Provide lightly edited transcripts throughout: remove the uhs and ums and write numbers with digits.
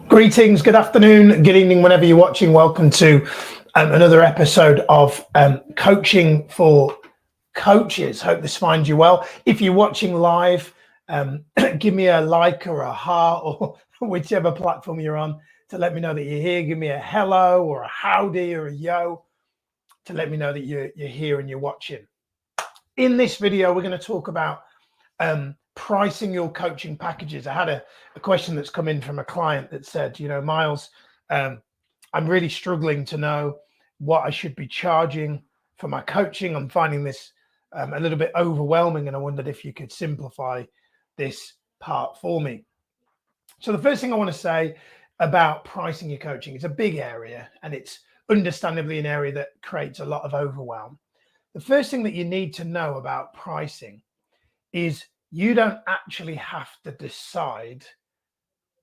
Greetings, good afternoon, good evening, whenever you're watching. Welcome to another episode of Coaching for Coaches. Hope this finds you well. If you're watching live, give me a like or a heart or whichever platform you're on to let me know that you're here. Give me a hello or a howdy or a yo to let me know that you're here and you're watching. In this video, we're going to talk about pricing your coaching packages. I had a question that's come in from a client that said, Miles, I'm really struggling to know what I should be charging for my coaching. I'm finding this a little bit overwhelming, and I wondered if you could simplify this part for me. So the first thing I want to say about pricing your coaching, it's a big area, and it's understandably an area that creates a lot of overwhelm. The first thing that you need to know about pricing is you don't actually have to decide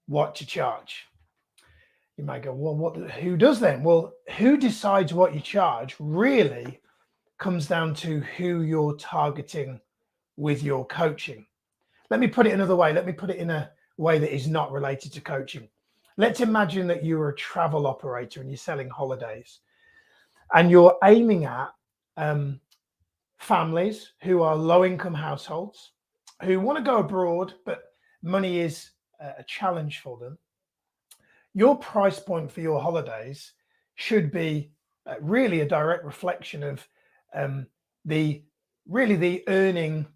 what to charge. You might go, well, who does then? Well, who decides what you charge really comes down to who you're targeting with your coaching. Let me put it another way. Let me put it in a way that is not related to coaching. Let's imagine that you're a travel operator and you're selling holidays, and you're aiming at families who are low-income households who want to go abroad, but money is a challenge for them. Your price point for your holidays should be really a direct reflection of the earning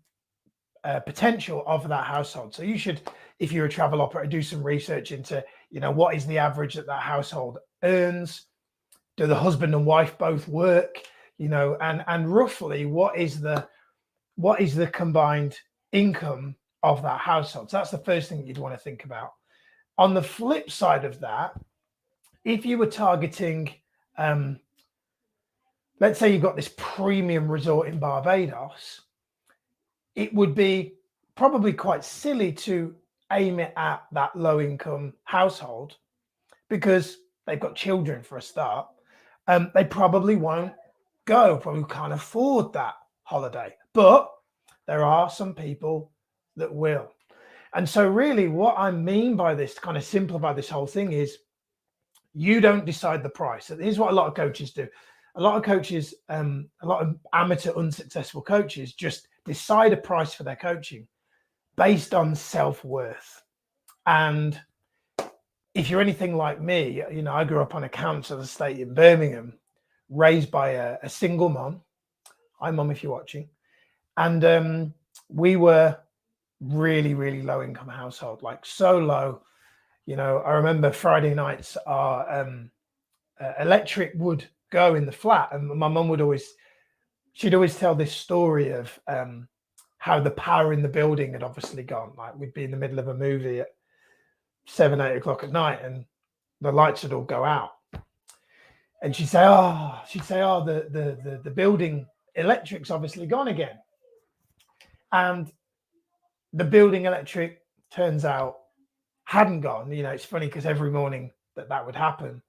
potential of that household. So you should, if you're a travel operator, do some research into, what is the average that household earns? Do the husband and wife both work? And roughly what is the combined income of that household? So that's the first thing you'd want to think about. On the flip side of that, if you were targeting, let's say you've got this premium resort in Barbados, it would be probably quite silly to aim it at that low income household because they've got children for a start. They probably won't go, probably can't afford that holiday, but there are some people that will. And so really what I mean by this, to kind of simplify this whole thing, is you don't decide the price. So here's what a lot of coaches do. A lot of coaches, a lot of amateur unsuccessful coaches just decide a price for their coaching based on self-worth. And if you're anything like me, I grew up on a council estate in Birmingham, raised by a single mom. Hi, mom, if you're watching. And we were really, really low income household, like so low. I remember Friday nights, our electric would go in the flat, and my mum she'd always tell this story of how the power in the building had obviously gone. Like we'd be in the middle of a movie at 7, 8 o'clock at night, and the lights would all go out. And she'd say, the building electric's obviously gone again. And the building electric, turns out, hadn't gone. It's funny because every morning that would happen,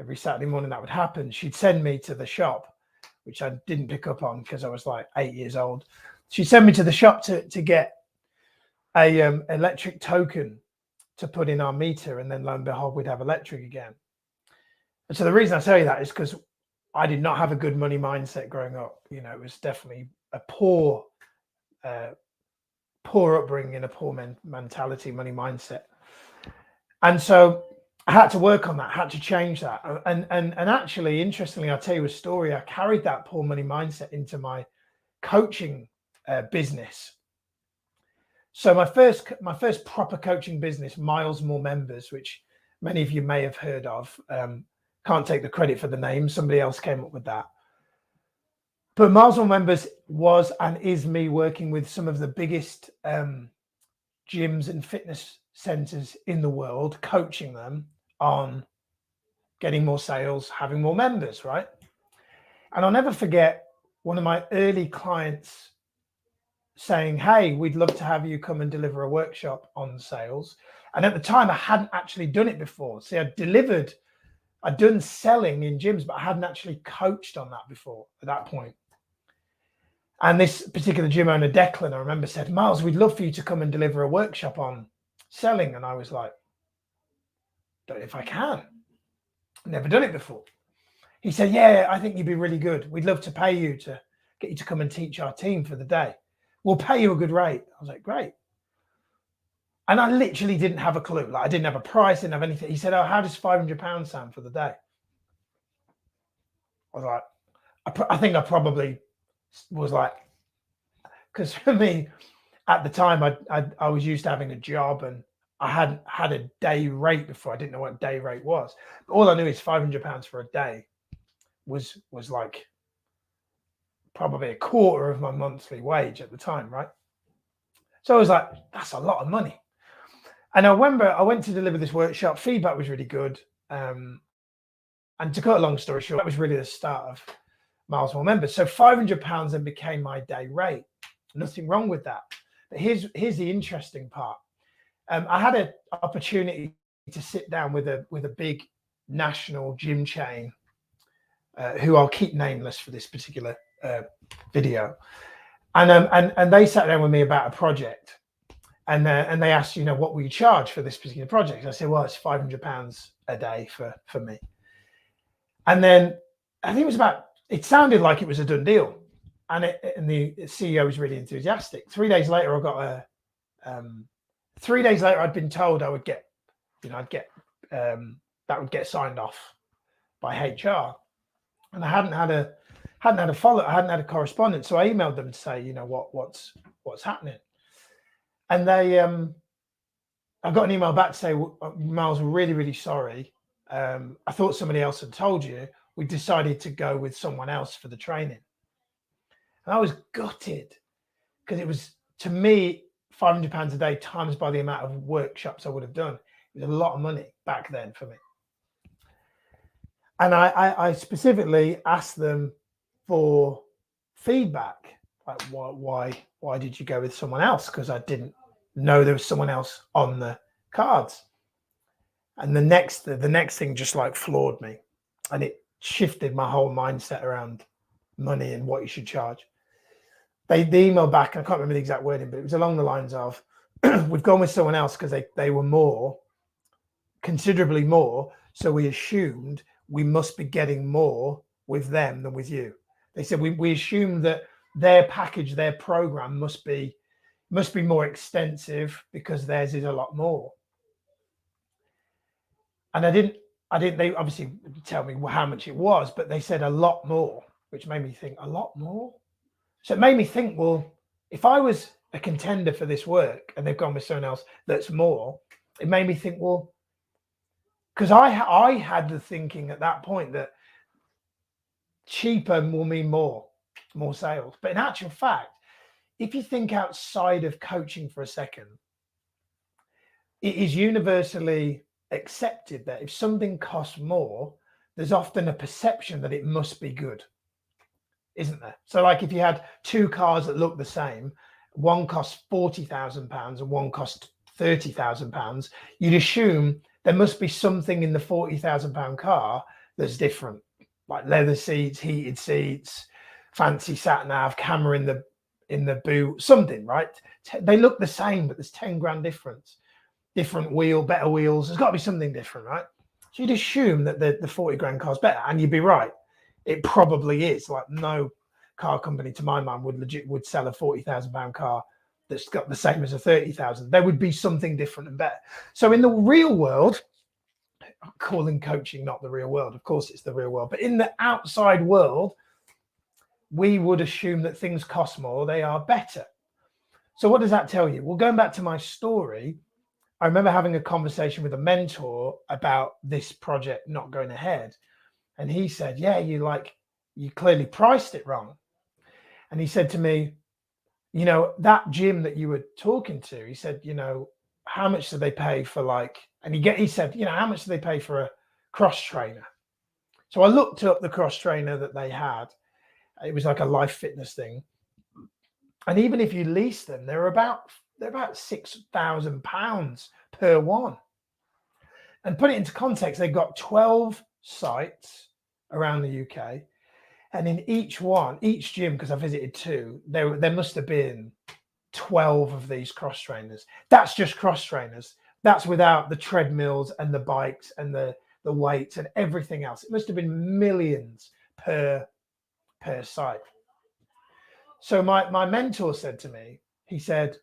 every Saturday morning that would happen, she'd send me to the shop, which I didn't pick up on because I was like 8 years old. She'd send me to the shop to get a electric token to put in our meter, and then lo and behold, we'd have electric again. And so the reason I tell you that is because I did not have a good money mindset growing up. It was definitely a poor upbringing, a poor mentality, money mindset. And so I had to work on that, had to change that. And actually, interestingly, I'll tell you a story. I carried that poor money mindset into my coaching business. So my first proper coaching business, Miles More Members, which many of you may have heard of, can't take the credit for the name. Somebody else came up with that. But Miles More Members was and is me working with some of the biggest gyms and fitness centers in the world, coaching them on getting more sales, having more members, right? And I'll never forget one of my early clients saying, hey, we'd love to have you come and deliver a workshop on sales. And at the time, I hadn't actually done it before. See, I'd done selling in gyms, but I hadn't actually coached on that before at that point. And this particular gym owner, Declan, I remember, said, Miles, we'd love for you to come and deliver a workshop on selling. And I was like, don't know if I can. Never done it before. He said, yeah, I think you'd be really good. We'd love to pay you to get you to come and teach our team for the day. We'll pay you a good rate. I was like, great. And I literally didn't have a clue. Like, I didn't have a price, didn't have anything. He said, oh, how does £500 sound for the day? I was like, I think I probably was like, because for me at the time, I was used to having a job and I hadn't had a day rate before. I didn't know what day rate was. But all I knew is £500 for a day was like probably a quarter of my monthly wage at the time, right? So I was like, that's a lot of money. And I remember I went to deliver this workshop. Feedback was really good. And to cut a long story short, that was really the start of Miles More Members. So £500 then became my day rate. Nothing wrong with that. But here's the interesting part. I had an opportunity to sit down with a big national gym chain, who I'll keep nameless for this particular video, and they sat down with me about a project, and they asked, what will you charge for this particular project? I said, well, it's £500 a day for me. And then I think it sounded like it was a done deal, and the CEO was really enthusiastic. 3 days later, I got 3 days later, I'd been told I would get, that would get signed off by HR, and I hadn't had a follow. I hadn't had a correspondence, so I emailed them to say, what's happening, and they, I got an email back to say, Miles, we're really, really sorry. I thought somebody else had told you. We decided to go with someone else for the training, and I was gutted because it was, to me, £500 a day times by the amount of workshops I would have done. It was a lot of money back then for me. And I specifically asked them for feedback, like why did you go with someone else? Because I didn't know there was someone else on the cards. And the next thing just like floored me, and it shifted my whole mindset around money and what you should charge. They emailed back, and I can't remember the exact wording, but it was along the lines of, we've gone with someone else because they were considerably more. So we assumed we must be getting more with them than with you. They said, we assumed that their package, their program must be more extensive because theirs is a lot more. And they obviously didn't tell me how much it was, but they said a lot more, which made me think, a lot more? So it made me think, well, if I was a contender for this work and they've gone with someone else that's more, it made me think, well, because I had the thinking at that point that cheaper will mean more sales. But in actual fact, if you think outside of coaching for a second, it is universally accepted that if something costs more, there's often a perception that it must be good, isn't there? So like if you had two cars that look the same, one costs £40,000 and one costs £30,000, you'd assume there must be something in the £40,000 car that's different, like leather seats, heated seats, fancy sat nav, camera in the boot, something, right? They look the same, but there's 10 grand difference. Different wheel, better wheels. There's got to be something different, right? So you'd assume that the 40 grand car's better, and you'd be right. It probably is. Like no car company, to my mind, would sell a £40,000 car that's got the same as a 30,000. There would be something different and better. So in the real world, I'm calling coaching not the real world. Of course, it's the real world. But in the outside world, we would assume that things cost more, they are better. So what does that tell you? Well, going back to my story, I remember having a conversation with a mentor about this project not going ahead. And he said, yeah, you clearly priced it wrong. And he said to me, that gym that you were talking to, he said, how much do they pay for he said, how much do they pay for a cross trainer? So I looked up the cross trainer that they had. It was like a life fitness thing. And even if you lease them, they're about £6,000 per one. And put it into context, they've got 12 sites around the UK. And in each gym, because I visited 2, there must have been 12 of these cross trainers. That's just cross trainers. That's without the treadmills and the bikes and the weights and everything else. It must have been millions per site. So my mentor said to me, he said,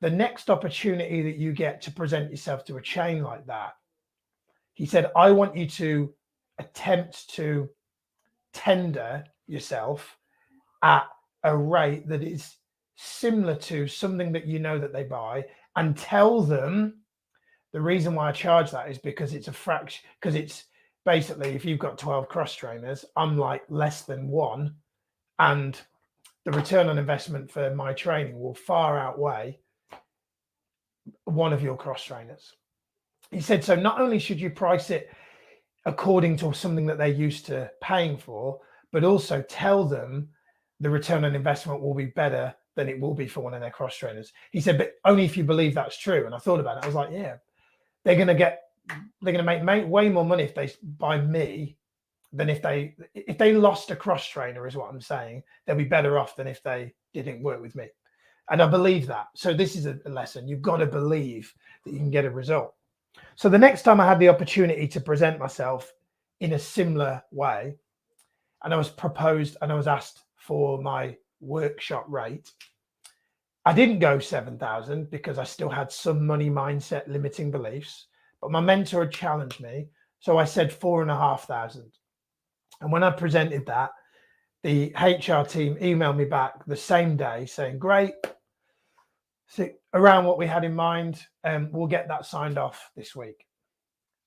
the next opportunity that you get to present yourself to a chain like that, he said, I want you to attempt to tender yourself at a rate that is similar to something that you know that they buy, and tell them the reason why I charge that is because it's a fraction, because it's basically, if you've got 12 cross trainers, I'm like less than 1, and the return on investment for my training will far outweigh one of your cross trainers. He said, so not only should you price it according to something that they're used to paying for, but also tell them the return on investment will be better than it will be for one of their cross trainers. He said, but only if you believe that's true. And I thought about it. I was like, yeah, they're going to make way more money if they buy me than if they lost a cross trainer, is what I'm saying. They'll be better off than if they didn't work with me. And I believe that. So this is a lesson. You've got to believe that you can get a result. So the next time I had the opportunity to present myself in a similar way, and I was proposed and I was asked for my workshop rate, I didn't go 7,000 because I still had some money mindset limiting beliefs, but my mentor had challenged me. So I said 4,500. And when I presented that, the HR team emailed me back the same day saying, great, so around what we had in mind, we'll get that signed off this week.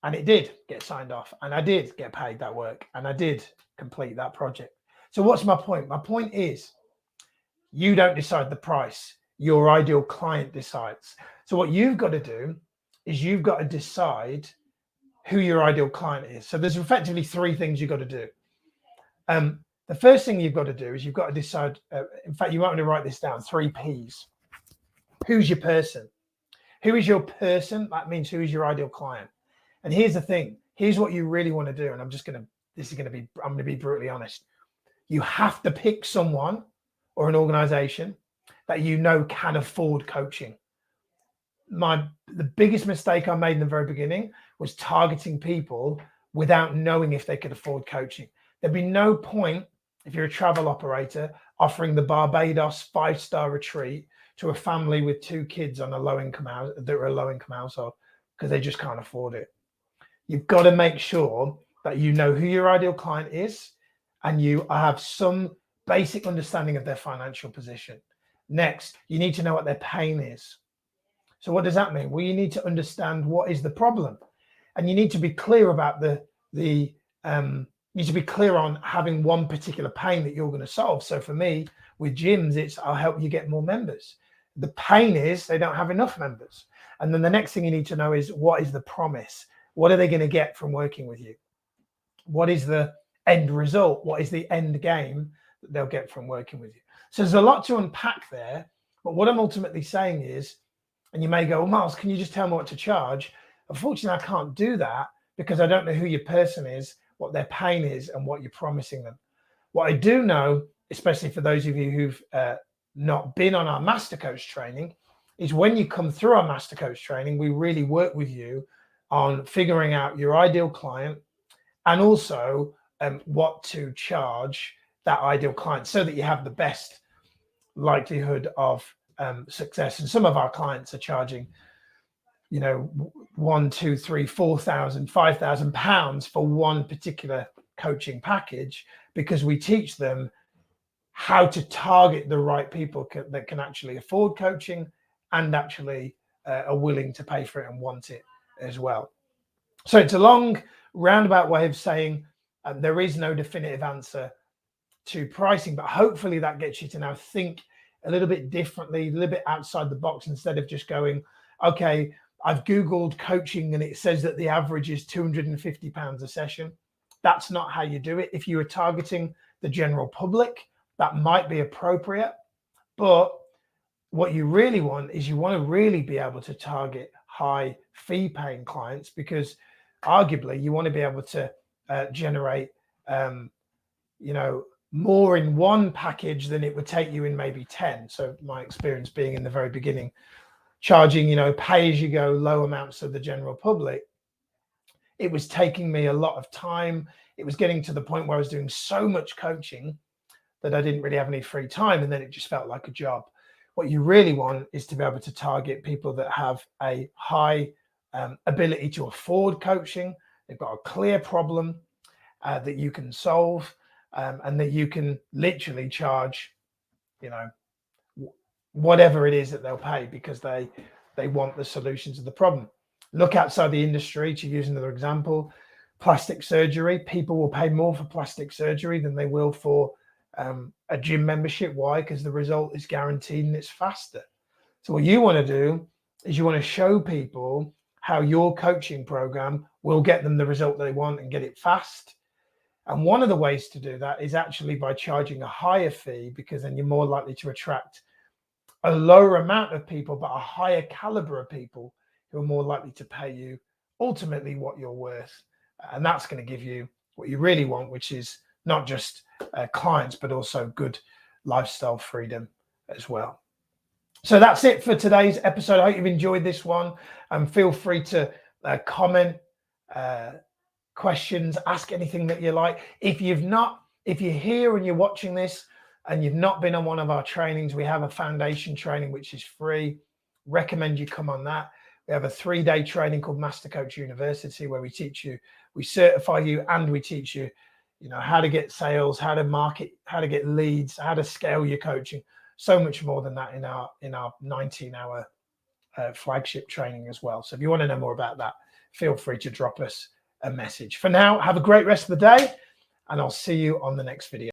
And it did get signed off, and I did get paid that work, and I did complete that project. So what's my point? My point is, you don't decide the price. Your ideal client decides. So what you've got to do is you've got to decide who your ideal client is. So there's effectively 3 things you've got to do. The first thing you've got to do is you've got to decide, in fact, you might want to write this down, 3 Ps. Who's your person? Who is your person? That means who is your ideal client? And here's the thing. Here's what you really want to do. And I'm going to be brutally honest. You have to pick someone or an organization that you know can afford coaching. The biggest mistake I made in the very beginning was targeting people without knowing if they could afford coaching. There'd be no point, if you're a travel operator, offering the Barbados 5-star retreat to a family with 2 kids on a low-income household because they just can't afford it. You've got to make sure that you know who your ideal client is and you have some basic understanding of their financial position. Next, you need to know what their pain is. So what does that mean? Well, you need to understand what is the problem, and you need to be clear about you need to be clear on having one particular pain that you're going to solve. So for me, with gyms, it's I'll help you get more members. The pain is they don't have enough members. And then the next thing you need to know is, what is the promise? What are they going to get from working with you? What is the end result? What is the end game that they'll get from working with you? So there's a lot to unpack there. But what I'm ultimately saying is, and you may go, well, Miles, can you just tell me what to charge? Unfortunately, I can't do that because I don't know who your person is, what their pain is, and what you're promising them. What I do know, especially for those of you who've not been on our Master Coach training, is when you come through our Master Coach training, we really work with you on figuring out your ideal client and also what to charge that ideal client so that you have the best likelihood of success. And some of our clients are charging, you know, 1, 2, 3, 4,000, 5,000 pounds for one particular coaching package because we teach them how to target the right people that can actually afford coaching and actually are willing to pay for it and want it as well. So it's a long roundabout way of saying there is no definitive answer to pricing, but hopefully that gets you to now think a little bit differently, a little bit outside the box, instead of just going, okay, I've Googled coaching and it says that the average is £250 a session. That's not how you do it. If you are targeting the general public, that might be appropriate. But what you really want is you want to really be able to target high fee paying clients, because arguably you want to be able to generate, more in one package than it would take you in maybe 10. So my experience being in the very beginning, charging, pay as you go, low amounts of the general public, it was taking me a lot of time. It was getting to the point where I was doing so much coaching that I didn't really have any free time. And then it just felt like a job. What you really want is to be able to target people that have a high ability to afford coaching. They've got a clear problem that you can solve, and that you can literally charge, whatever it is that they'll pay, because they want the solution to the problem. Look outside the industry, to use another example, plastic surgery. People will pay more for plastic surgery than they will for a gym membership. Why? Because the result is guaranteed and it's faster. So what you want to do is you want to show people how your coaching program will get them the result they want and get it fast. And one of the ways to do that is actually by charging a higher fee, because then you're more likely to attract a lower amount of people, but a higher caliber of people who are more likely to pay you ultimately what you're worth. And that's going to give you what you really want, which is not just clients, but also good lifestyle freedom as well. So that's it for today's episode. I hope you've enjoyed this one, and feel free to comment, questions, ask anything that you like. If you're here and you're watching this and you've not been on one of our trainings, we have a foundation training which is free. Recommend you come on that. We have a 3-day training called Master Coach University, where we teach you, we certify you, and we teach you, how to get sales, how to market, how to get leads, how to scale your coaching. So much more than that in our 19-hour flagship training as well. So if you want to know more about that, feel free to drop us a message. For now, have a great rest of the day, and I'll see you on the next video.